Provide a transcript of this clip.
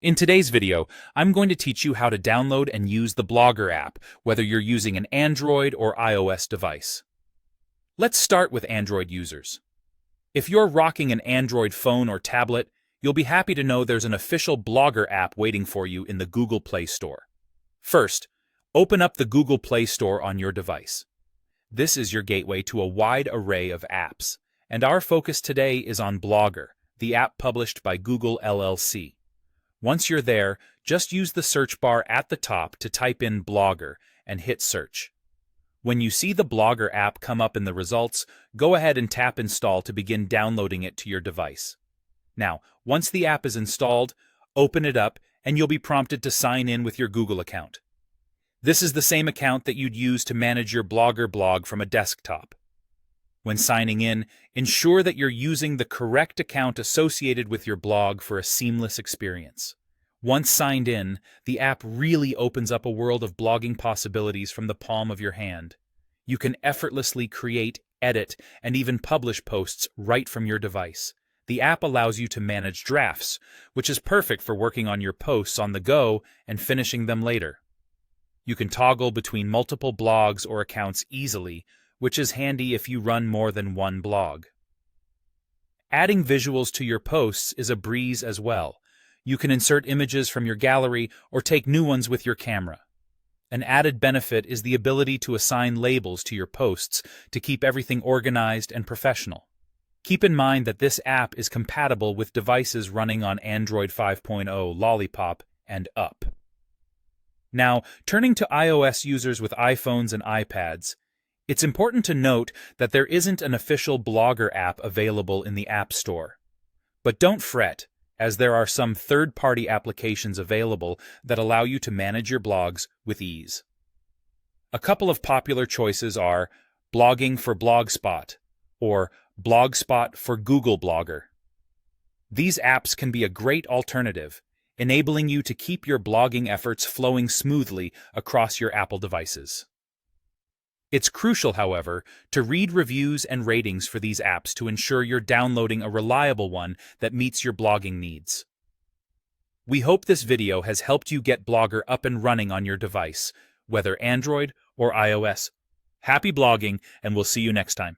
In today's video, I'm going to teach you how to download and use the Blogger app, whether you're using an Android or iOS device. Let's start with Android users. If you're rocking an Android phone or tablet, you'll be happy to know there's an official Blogger app waiting for you in the Google Play Store. First, open up the Google Play Store on your device. This is your gateway to a wide array of apps, and our focus today is on Blogger, the app published by Google LLC. Once you're there, just use the search bar at the top to type in Blogger and hit search. When you see the Blogger app come up in the results, go ahead and tap Install to begin downloading it to your device. Now, once the app is installed, open it up and you'll be prompted to sign in with your Google account. This is the same account that you'd use to manage your Blogger blog from a desktop. When signing in, ensure that you're using the correct account associated with your blog for a seamless experience. Once signed in, the app really opens up a world of blogging possibilities from the palm of your hand. You can effortlessly create, edit, and even publish posts right from your device. The app allows you to manage drafts, which is perfect for working on your posts on the go and finishing them later. You can toggle between multiple blogs or accounts easily, which is handy if you run more than one blog. Adding visuals to your posts is a breeze as well. You can insert images from your gallery or take new ones with your camera. An added benefit is the ability to assign labels to your posts to keep everything organized and professional. Keep in mind that this app is compatible with devices running on Android 5.0 Lollipop and up. Now, turning to iOS users with iPhones and iPads, it's important to note that there isn't an official Blogger app available in the App Store. But don't fret, as there are some third-party applications available that allow you to manage your blogs with ease. A couple of popular choices are Blogging for Blogspot or Blogspot for Google Blogger. These apps can be a great alternative, enabling you to keep your blogging efforts flowing smoothly across your Apple devices. It's crucial, however, to read reviews and ratings for these apps to ensure you're downloading a reliable one that meets your blogging needs. We hope this video has helped you get Blogger up and running on your device, whether Android or iOS. Happy blogging, and we'll see you next time.